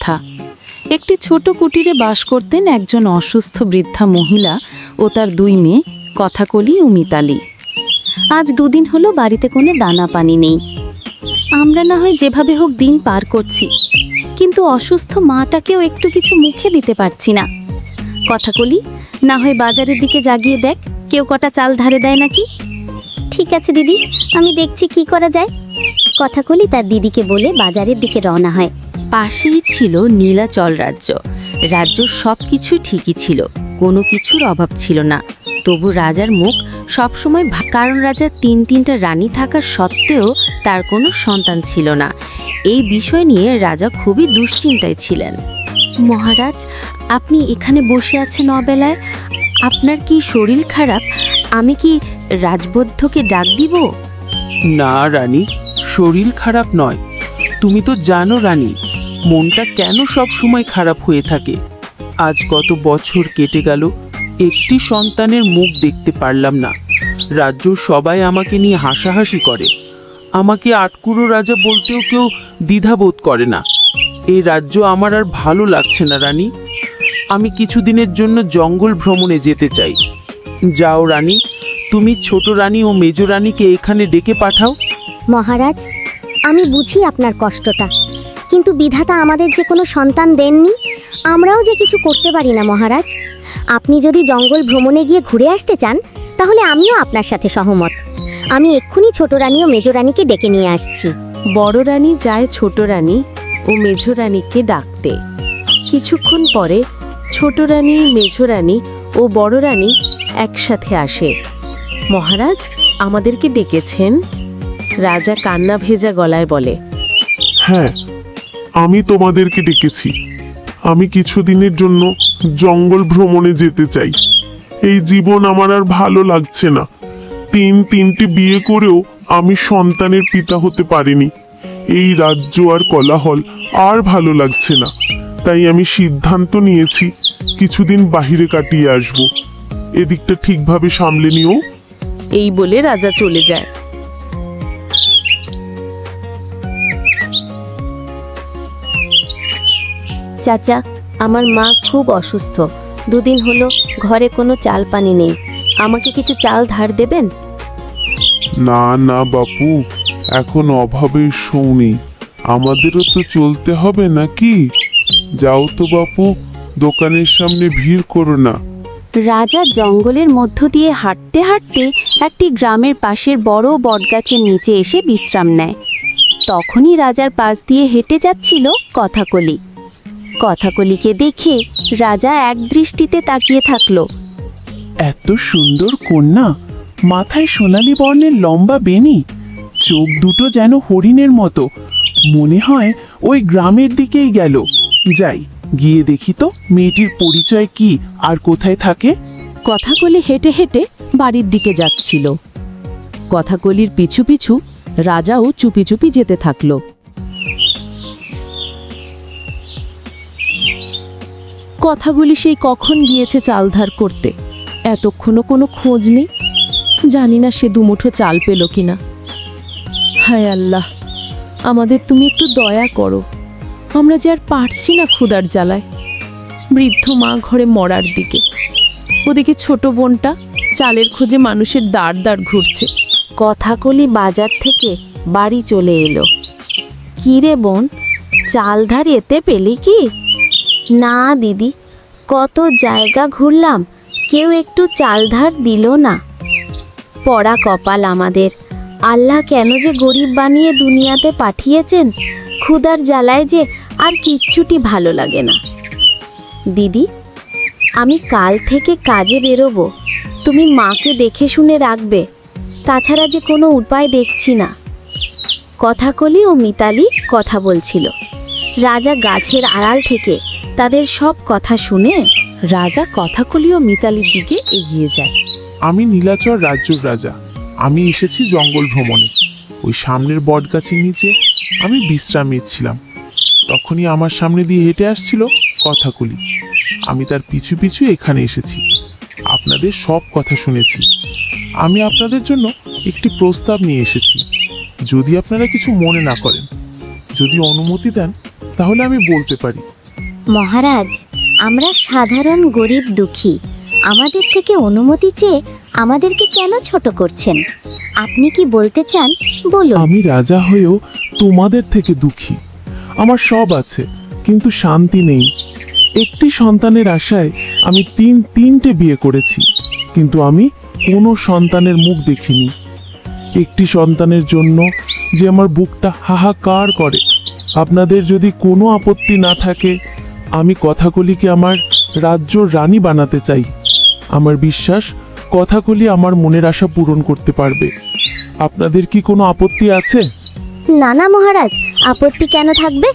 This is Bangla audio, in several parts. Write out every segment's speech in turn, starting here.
বৃদ্ধা। একটি ছোট কুটিরে বাস করতেন একজন অসুস্থ বৃদ্ধা মহিলা ও তার 2 মেয়ে কথাকলি ও মিতালি। আজ 2 দিন হলো বাড়িতে কোনো দানা পানি নেই। আমরা না হয় যেভাবে হোক দিন পার করছি, কিন্তু অসুস্থ মাটাকেও একটু কিছু মুখে দিতে পারছি না। কথাকলি, না হয় বাজারের দিকে জাগিয়ে দেখ, কেউ কটা চাল ধারে দেয় নাকি। ঠিক আছে দিদি, আমি দেখছি কি করা যায়। কথাকলি তার দিদিকে বলে বাজারের দিকে রওনা হয়। পাশেই ছিল নীলাচল রাজ্য। রাজ্যর সব কিছু ঠিকই ছিল, কোনো কিছুর অভাব ছিল না। তবু রাজার মুখ সবসময় কারণ রাজার 3টা রানী থাকা সত্ত্বেও তার কোনো সন্তান ছিল না। এই বিষয় নিয়ে রাজা খুবই দুশ্চিন্তায় ছিলেন। মহারাজ, আপনি এখানে বসে আছেন অবেলায়, আপনার কি শরীর খারাপ? আমি কি রাজবৈদ্যকে ডাক দিব? না রানী, শরীর খারাপ নয়। তুমি তো জানো রানী, মনটা কেন সব সময় খারাপ হয়ে থাকে। আজ কত বছর কেটে গেল, একটি সন্তানের মুখ দেখতে পারলাম না। রাজ্য সবাই আমাকে নিয়ে হাসাহাসি করে। আমাকে আটকুড়ো রাজা বলতেও কেউ দ্বিধাবোধ করে না। এই রাজ্য আমার আর ভালো লাগছে না রানী। আমি কিছুদিনের জন্য জঙ্গল ভ্রমণে যেতে চাই। যাও রানী, তুমি ছোট রানী ও মেজ রানীকে এখানে ডেকে পাঠাও। মহারাজ, আমি বুঝি আপনার কষ্টটা, কিন্তু বিধাতা আমাদের যে কোনো সন্তান দেননি, আমরাও যে কিছু করতে পারি না মহারাজ। আপনি যদি জঙ্গল ভ্রমণে গিয়ে ঘুরে আসতে চান, তাহলে আমিও আপনার সাথে সহমত। আমি এক্ষুনি ছোট রানী ও মেজ রানীকে ডেকে নিয়ে আসছি। বড় রানী যায় ছোট রানী ও মেঝ রানীকে ডাকতে। কিছুক্ষণ পরে ছোট রানী, মেঝ রানী ও বড় রানী একসাথে আসে। মহারাজ, আমাদেরকে ডেকেছেন? রাজা কান্না ভেজা গলায় বলে। হ্যাঁ, আমি তোমাদেরকে ডেকেছি। আমি কিছুদিনের জন্য জঙ্গল ভ্রমণে যেতে চাই। এই জীবন আমার আর ভালো লাগছে না। 3টি বিয়ে করেও আমি সন্তানের পিতা হতে পারিনি। এই রাজ্য আর কোলাহল আর ভালো লাগছে না। তাই আমি সিদ্ধান্ত নিয়েছি কিছুদিন বাহিরে কাটিয়ে আসব। এদিকটা ঠিকভাবে সামলে নিও। এই বলে রাজা চলে যায়। চাচা, আমার মা খুব অসুস্থ। 2 দিন হলো ঘরে কোনো চাল পানি নেই। আমাকে কিছু চাল ধার দেবেন? না না বাপু, এখন অভাবের শোনি। আমাদেরও তো চলতে হবে নাকি? যাও তো বাপু, দোকানের সামনে ভিড় করো না। রাজা জঙ্গলের মধ্য দিয়ে হাঁটতে হাঁটতে একটি গ্রামের পাশের বড় বটগাছের নিচে এসে বিশ্রাম নেয়। তখনই রাজার পাশ দিয়ে হেঁটে যাচ্ছিল কথাকলি। কথাকলিকে দেখে রাজা এক দৃষ্টিতে তাকিয়ে থাকলো। এত সুন্দর কন্যা, মাথায় সোনালী বর্ণের লম্বা বেনি, চোখ দুটো যেন হরিণের মতো। মনে হয় ওই গ্রামের দিকেই গেল। যাই, গিয়ে দেখি তো মেয়েটির পরিচয় কি আর কোথায় থাকে। কথাকলি হেঁটে হেঁটে বাড়ির দিকে যাচ্ছিল। কথাকলির পিছু পিছু রাজাও চুপি চুপি যেতে থাকলো। কথাগুলি সেই কখন গিয়েছে চাল ধার করতে, এতক্ষণও কোনো খোঁজ নেই। জানি না সে 2 মুঠো চাল পেল কিনা। হায় আল্লাহ, আমাদের তুমি একটু দয়া করো। আমরা যে আর পারছি না ক্ষুধার জ্বালায়। বৃদ্ধ মা ঘরে মরার দিকে, ওদিকে ছোট বোনটা চালের খোঁজে মানুষের দাঁড় দাঁড় ঘুরছে। কথাকলি বাজার থেকে বাড়ি চলে এলো। কি রে বোন, চাল ধার এতে পেলি কি? না দিদি, কত জায়গা ঘুরলাম, কেউ একটু চাল ধার দিল না। পড়া কপাল আমাদের। আল্লাহ কেন যে গরিব বানিয়ে দুনিয়াতে পাঠিয়েছেন, ক্ষুধার জ্বালায় যে আর কিচ্ছুটি ভালো লাগে না। দিদি, আমি কাল থেকে কাজে বেরোবো, তুমি মাকে দেখে শুনে রাখবে। তাছাড়া যে কোনো উপায় দেখছি না। কথাকলি ও মিতালি কথা বলছিল। রাজা গাছের আড়াল থেকে তাদের সব কথা শুনে রাজা কথাকলি ও মিতালির দিকে এগিয়ে যায়। আমি নীলাচল রাজ্যের রাজা। আমি এসেছি জঙ্গল ভ্রমণে। ওই সামনের বটগাছের নিচে আমি বিশ্রাম নিচ্ছিলাম। তখনই আমার সামনে দিয়ে হেঁটে আসছিল কথাকলি। আমি তার পিছু পিছু এখানে এসেছি। আপনাদের সব কথা শুনেছি। আমি আপনাদের জন্য একটি প্রস্তাব নিয়ে এসেছি। যদি আপনারা কিছু মনে না করেন, যদি অনুমতি দেন, তাহলে আমি বলতে পারি। মহারাজ, আমরা সাধারণ গরিব দুঃখী, আমাদের থেকে অনুমতি চেয়ে আমাদেরকে কেন ছোট করছেন? আপনি কি বলতে চান বলুন। আমি রাজা হয়েও তোমাদের থেকে দুঃখী। আমার সব আছে, কিন্তু শান্তি নেই। একটি সন্তানের আশায় আমি তিনটে বিয়ে করেছি, কিন্তু আমি কোনো সন্তানের মুখ দেখিনি। একটি সন্তানের জন্য যে আমার বুকটা হাহাকার করে। আপনাদের যদি কোনো আপত্তি না থাকে, আমি কথাকলিকে আমার রাজ্যর রানী বানাতে চাই। আমার বিশ্বাস কথাকলি আমার মনের আশা পূরণ করতে পারবে। আপনাদের কি কোনো আপত্তি আছে? না না মহারাজ, আপত্তি কেন থাকবে?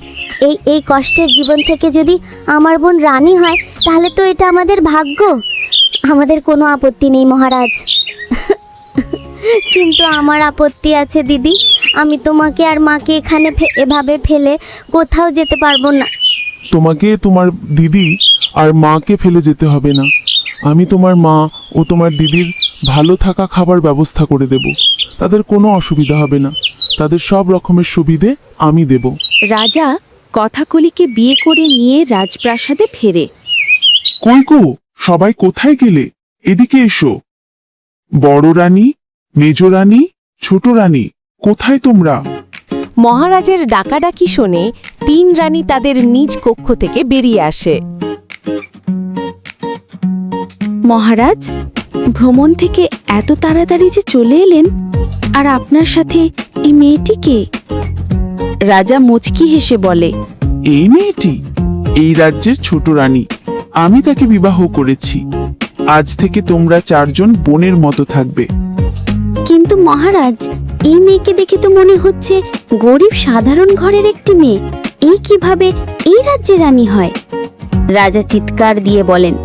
এই কষ্টের জীবন থেকে যদি আমার বোন রানী হয়, তাহলে তো এটা আমাদের ভাগ্য। আমাদের কোনো আপত্তি নেই মহারাজ। কিন্তু আমার আপত্তি আছে দিদি। আমি তোমাকে আর মাকে এখানে এভাবে ফেলে কোথাও যেতে পারবো না। তোমাকে তোমার দিদি আর মাকে ফেলে যেতে হবে না। আমি তোমার মা ও তোমার দিদির ভালো থাকা খাবার ব্যবস্থা করে দেব। তাদের কোনো অসুবিধা হবে না। তাদের সব রকমের সুবিধে আমি দেব। রাজা কথাকলিকে বিয়ে করে নিয়ে রাজপ্রাসাদে ফেরে। কই গো, সবাই কোথায় গেলে? এদিকে এসো। বড় রানী, মেজ রানী, ছোট রানী, কোথায় তোমরা? মহারাজের ডাকাডাকি শুনে 3 রানী তাদের নিজ কক্ষ থেকে বেরিয়ে আসে। মহারাজ, ভ্রমণ থেকে এত তাড়াতাড়ি যে চলে এলেন, আর আপনার সাথে এই মেয়েটিকে? রাজা মুচকি হেসে বলে, এই মেয়েটি এই রাজ্যের ছোট রানী। আমি তাকে বিবাহ করেছি। আজ থেকে তোমরা 4 জন বোনের মতো থাকবে। কিন্তু মহারাজ, এই মেয়েকে দেখে তো মনে হচ্ছে গরিব সাধারণ ঘরের একটি মেয়ে। এই কিভাবে এই রাজ্যে রানী হয়? রাজা চিৎকার দিয়ে বলেন,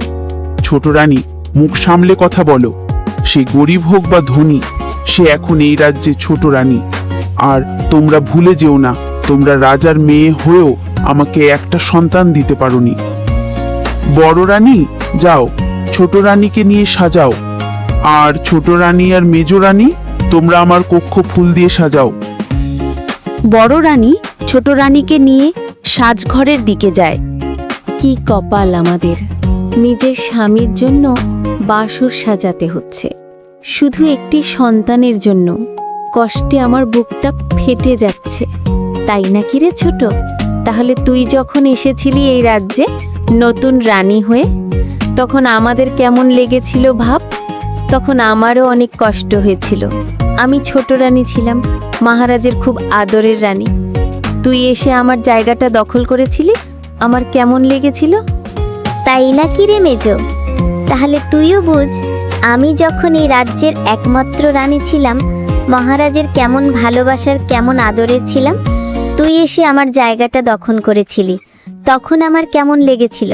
ছোট রানী, মুখ সামলে কথা বলো। সে গরিব হোক বা ধনী, সে এখন এই রাজ্যে ছোট রানী। আর তোমরা ভুলে যেও না, তোমরা রাজার মেয়ে হয়েও আমাকে একটা সন্তান দিতে পারোনি। বড় রানী, যাও ছোট রানীকে নিয়ে সাজাও। আর ছোট রানী আর মেজ রানী, তোমরা আমার কক্ষ ফুল দিয়ে সাজাও। বড় রানী ছোট রানীকে নিয়ে সাজঘরের দিকে যায়। কি কপাল আমাদের, নিজের স্বামীর জন্য বাসর সাজাতে হচ্ছে। শুধু একটি সন্তানের জন্য কষ্টে আমার বুকটা ফেটে যাচ্ছে। তাই নাকি রে ছোট? তাহলে তুই যখন এসেছিলি এই রাজ্যে নতুন রানী হয়ে, তখন আমাদের কেমন লেগেছিল ভাব। তখন আমারও অনেক কষ্ট হয়েছিল। আমি ছোট রানী ছিলাম, মহারাজের খুব আদরের রানী। তুই এসে আমার জায়গাটা দখল করেছিলি, আমার কেমন লেগেছিল। তাই নাকি রে মেজ? তাহলে তুইও বুঝ, আমি যখন এই রাজ্যের একমাত্র রানী ছিলাম, মহারাজের কেমন ভালোবাসার, কেমন আদরের ছিলাম। তুই এসে আমার জায়গাটা দখল করেছিলি, তখন আমার কেমন লেগেছিল।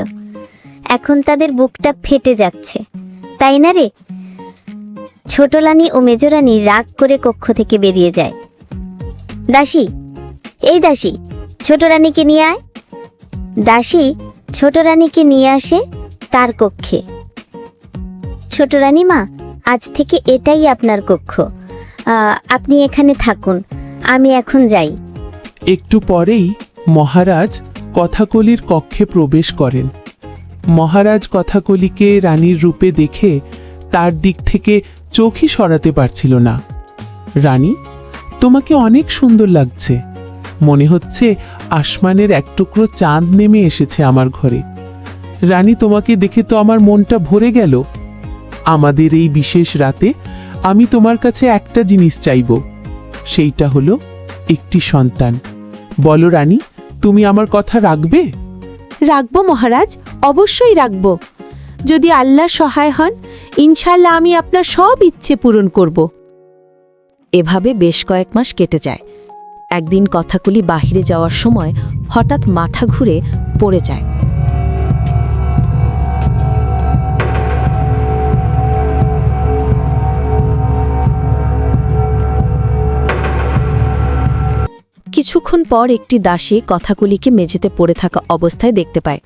এখন তাদের বুকটা ফেটে যাচ্ছে, তাই না রে? ছোট রানী ও মেজ রানী রাগ করে কক্ষ থেকে বেরিয়ে যায়। দাসী, এই দাসী, ছোট রানীকে নিয়ে আয়। দাসী ছোট রানীকে নিয়ে আসে তার কক্ষে। ছোট রানী মা, আজ থেকে এটাই আপনার কক্ষ। আপনি এখানে থাকুন, আমি এখন যাই। একটু পরেই মহারাজ কথাকলির কক্ষে প্রবেশ করেন। মহারাজ কথাকলিকে রানীর রূপে দেখে তার দিক থেকে চোখই সরাতে পারছিল না। রানী, তোমাকে অনেক সুন্দর লাগছে। মনে হচ্ছে আসমানের এক টুকরো চাঁদ নেমে এসেছে আমার ঘরে। রানী, তোমাকে দেখে তো আমার মনটা ভরে গেল। আমাদের এই বিশেষ রাতে আমি তোমার কাছে একটা জিনিস চাইব, সেইটা হলো একটি সন্তান। বলো রানী, তুমি আমার কথা রাখবে? রাখবো মহারাজ, অবশ্যই রাখবো। যদি আল্লাহ সহায় হন, ইনশাল্লাহ আমি আপনার সব ইচ্ছে পূরণ করব। এভাবে বেশ কয়েক মাস কেটে যায়। একদিন কথাকলি বাহিরে যাওয়ার সময় হঠাৎ মাথা ঘুরে পড়ে যায়। কিছুক্ষণ পর একটি দাসী কথাকলিকে মেঝেতে পড়ে থাকা অবস্থায় দেখতে পায়।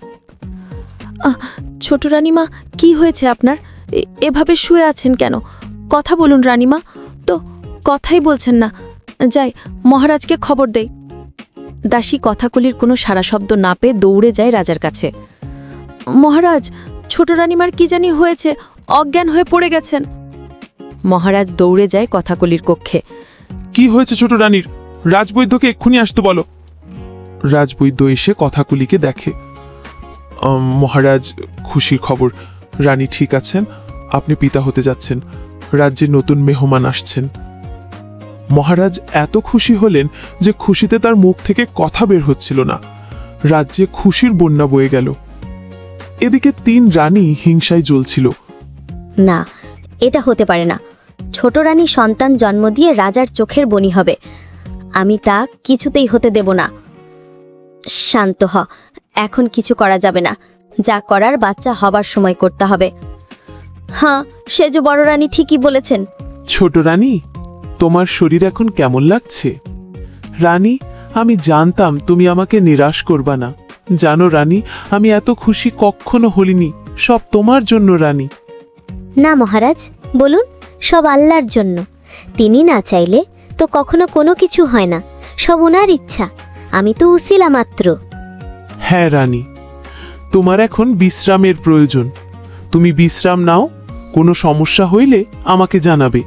ছোট রানীমা, কি হয়েছে আপনার? এভাবে শুয়ে আছেন কেন? কথা বলুন রানীমা। তো কথাই বলছেন না। যাই, মহারাজকে খবর দেই। দাসী কথাকলির কোনো সারা শব্দ না পেয়ে দৌড়ে যায় রাজার কাছে। মহারাজ, ছোট রানীমার কি জানি হয়েছে, অজ্ঞান হয়ে পড়ে গেছেন। মহারাজ দৌড়ে যায় কথাকলির কক্ষে। কি হয়েছে ছোট রানীর? রাজবৈদ্যকে এক্ষুনি আসতে বলো। রাজবৈদ্য এসে কথাকলিকে দেখে। মহারাজ, খুশির খবর, রানী ঠিক আছেন, আপনি পিতা হতে যাচ্ছেন, রাজ্যে নতুন মেহমান আসছেন। মহারাজ এত খুশি হলেন যে খুশিতে তার মুখ থেকে কথা বের হচ্ছিল না। রাজ্যে খুশির বন্যা বয়ে গেল। এদিকে 3 রানী হিংসায় জ্বলছিল। না, এটা হতে পারে না। ছোট রানী সন্তান জন্ম দিয়ে রাজার চোখের বনি হবে। আমি তা কিছুতেই হতে দেব না। শান্ত হ, এখন কিছু করা যাবে না। যা করার বাচ্চা হবার সময় করতে হবে। হ্যাঁ, সে যে বড় রানী ঠিকই বলেছেন। ছোট রানী, তোমার শরীর এখন কেমন লাগছে? রানী, আমি জানতাম তুমি আমাকে নিরাশ করবা না। জানো রানী, আমি এত খুশি কখনো হলিনি, সব তোমার জন্য রানী। না মহারাজ, বলুন, সব আল্লাহর জন্য। তিনি না চাইলে তো কখনো কোনো কিছু হয় না, সব ওনার ইচ্ছা। আমি তো উসিলা মাত্র। হ্যাঁ রানী, তোমার এখন বিশ্রামের প্রয়োজন। তুমি বিশ্রাম নাও, কোনো সমস্যা হইলে আমাকে জানাবে।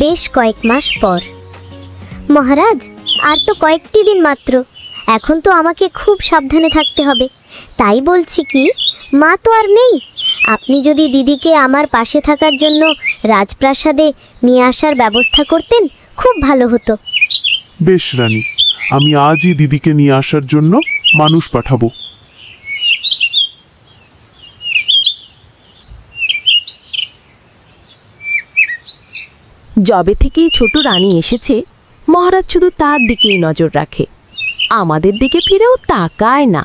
বেশ কয়েক মাস পর। মহারাজ, আর তো কয়েকটি দিন মাত্র। এখন তো আমাকে খুব সাবধানে থাকতে হবে। তাই বলছি কি, মা তো আর নেই। আপনি যদি দিদিকে আমার পাশে থাকার জন্য রাজপ্রাসাদে নিয়ে আসার ব্যবস্থা করতেন, খুব ভালো হতো। বেশ রানী, আমি আজই দিদিকে নিয়ে আসার জন্য মানুষ পাঠাবো। যবে থেকেই ছোট রানী এসেছে, মহারাজ শুধু তার দিকেই নজর রাখে, আমাদের দিকে ফিরেও তাকায় না।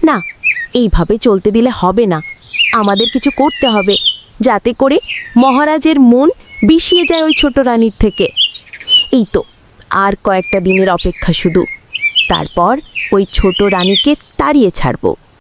না, এইভাবে চলতে দিলে হবে না। আমাদের কিছু করতে হবে, যাতে করে মহারাজের মন বিষিয়ে যায় ওই ছোট রানীর থেকে। এই তো আর কয়েকটা দিনের অপেক্ষা শুধু, তারপর ওই ছোট রানীকে তাড়িয়ে ছাড়ব।